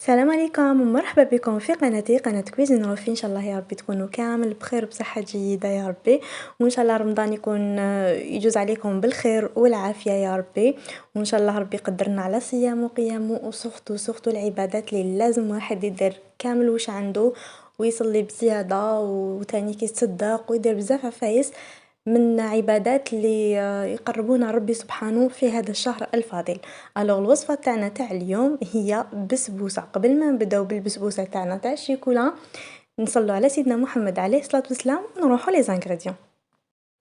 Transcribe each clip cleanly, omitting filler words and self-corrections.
السلام عليكم ومرحبا بكم في قناتي قناة كويزين روفي. ان شاء الله يا ربي تكونوا كامل بخير وبصحه جيده يا ربي، وان شاء الله رمضان يكون يجوز عليكم بالخير والعافيه يا ربي، وان شاء الله ربي يقدرنا على صيام وقيام وسختو العبادات اللي لازم واحد يدير كامل واش عنده ويصلي بزياده وتاني كيتصدق ويدير بزاف عفايس من عبادات اللي يقربونا ربي سبحانه في هذا الشهر الفاضل. الوغ الوصفه تاعنا تاع اليوم هي بسبوسه. قبل ما نبداو بالبسبوسه تاعنا تاع الشيكولا نصلوا على سيدنا محمد عليه الصلاه والسلام ونروحوا لي زانغريديون.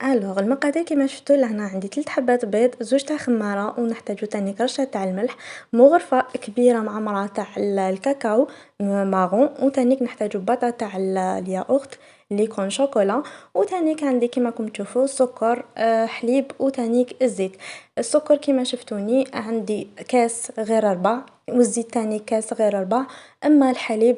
الوغ المقادير كيما شفتوا لهنا عندي 3 حبات بيض، 2 تاع خماره، ونحتاجو تاني رشه تاع الملح، مغرفه كبيره معمره تاع الكاكاو مارون، وتانيك نحتاجو باطا تاع الياغورت اللي يكون شوكولا، وتانيك عندي كيما راكم تشوفوا سكر، حليب، وتانيك الزيت. السكر كيما شفتوني عندي كاس غير 4، والزيت تاني كاس غير 4. اما الحليب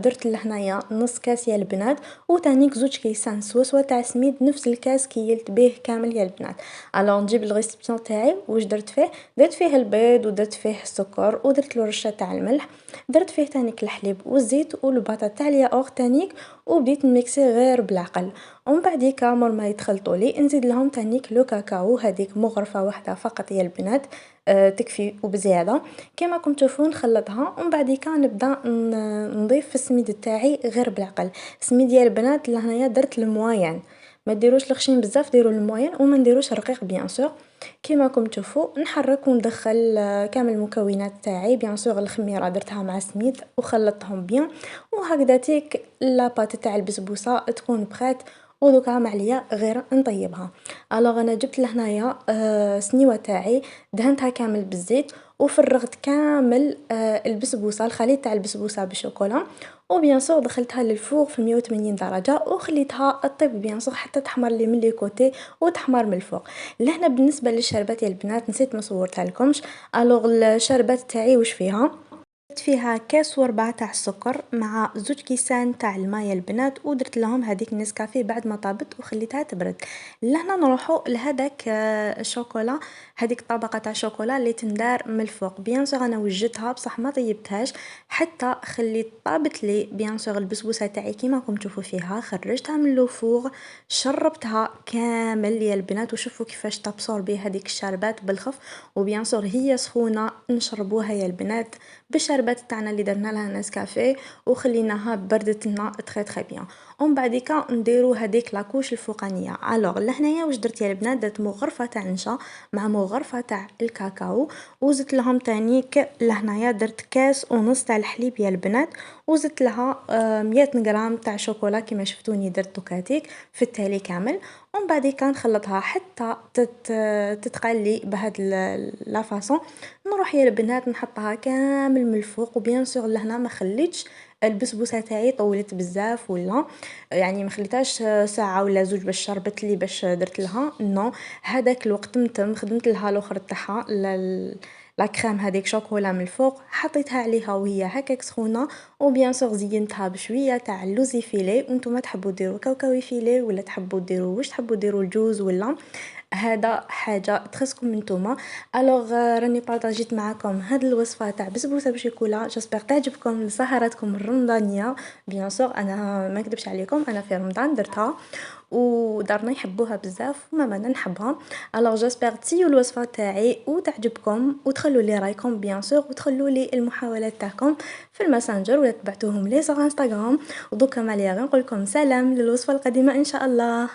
درت لهنايا نص كاس يا البنات، وتانيك 2 كيسان سوسوه تاع سميد نفس الكاس كيلت به كامل يا البنات. الوغ نجيب الغيسبسيون تاعي واش درت فيه، درت فيه البيض ودرت فيه السكر ودرت له رشه تاع الملح، درت فيه تانيك الحليب والزيت والباطا تاع الياغورت تانيك، وبديت نميكسي غير بالعقل. ومن بعديكا مور ما يتخلطوا لي نزيد لهم تانيك لو كاكاو، هذيك مغرفه واحده فقط يا البنات تكفي وبزياده. كما راكم تشوفون نخلطها ومن بعديكا نبدا نضيف في السميد تاعي غير بالعقل. السميد ديال البنات لهنايا درت المويان، ما ديروش الخشين بزاف، ديروا المويان وما نديروش رقيق بيان سور. كيما راكم تشوفوا نحرك وندخل كامل المكونات تاعي بيان سور. الخميره درتها مع السميد وخلطتهم بيان، وهكذا تيك لاباط تاع البسبوسه تكون بخات، ودوكا ما عليا غير نطيبها. الوغ انا جبت لهنايا سنيوه تاعي دهنتها كامل بالزيت، وفرغت كامل البسبوسه الخليط تاع البسبوسه بالشوكولا، وبيان سور دخلتها للفوغ في 180 درجه وخليتها طيب بيان سور حتى تحمر لي من لي كوتي وتحمر من الفوق. لهنا بالنسبه للشربات يا البنات نسيت ما صورتها لكمش. الوغ الشربات تاعي واش فيها، درت فيها كاس وربع تاع السكر مع 2 كيسان تاع الماء يا البنات، ودرت لهم هذيك نسكافيه بعد ما طابت وخليتها تبرد. لهنا نروحوا لهداك الشوكولا، هذيك الطبقه تاع الشوكولا اللي تندار من الفوق. بيان سور انا وجدتها بصح ما طيبتهاش حتى خليت طابت لي بيان سور البسبوسه تاعي كيما راكم تشوفوا فيها. خرجتها من لو فوغ، شربتها كامل يا البنات، وشوفوا كيفاش تبصور بيه هذيك الشربات بالخف. وبيان سور هي سخونه نشربوها يا البنات بالشربات تاعنا اللي درنا لها نسكافيه وخليناها بردت لنا تري تري بيان. ومن بعديكا نديرو هذيك لاكوش الفوقانيه. الوغ لهنايا واش درت يا البنات، درت مغرفه تاع نشا مع مغرفه تاع الكاكاو، وزدت لهم تانيك لهنايا درت كاس ونص تاع الحليب يا البنات، وزدت لها 100 غرام تاع شوكولا كيما شفتوني درت دوكاتيك في التالي كامل. ومن بعديكا نخلطها حتى تتقلي بهاد لا فاصون. نروح يا البنات نحطها كامل من الفوق، وبيان سور لهنا ما خليتش البسبوسه تاعي طولت بزاف ولا يعني ما خليتهاش ساعه ولا زوج باش شربت لي باش درت لها نو. هذاك الوقت متم خدمت لها الاخر تاعها لا كريم هذيك شوكولا من الفوق، حطيتها عليها وهي هكاك سخونه، وبيان سور زينتها بشويه تاع اللوزي فيلي. وانتم تحبوا ديروا كاوكاوي فيلي ولا تحبوا ديروا واش تحبوا ديروا الجوز ولا هذا حاجه تخصكم نتوما. الوغ راني بارطاجيت معكم هاد الوصفه تاع بسبوسه بشيكولا، جيسبر تعجبكم لسهراتكم الرمضانيه. بيان سور انا ما نكذبش عليكم انا في رمضان درتها ودارنا يحبوها بزاف وما انا نحبها. الوغ جيسبر تسيو الوصفه تاعي وتعجبكم وتخلوا لي رايكم بيان سور، وتخلوا لي المحاولات تاعكم في الماسنجر ولا تبعتوهم لي sur انستغرام. ودوكا ماليا غير نقول لكم سلام للوصفه القادمه ان شاء الله.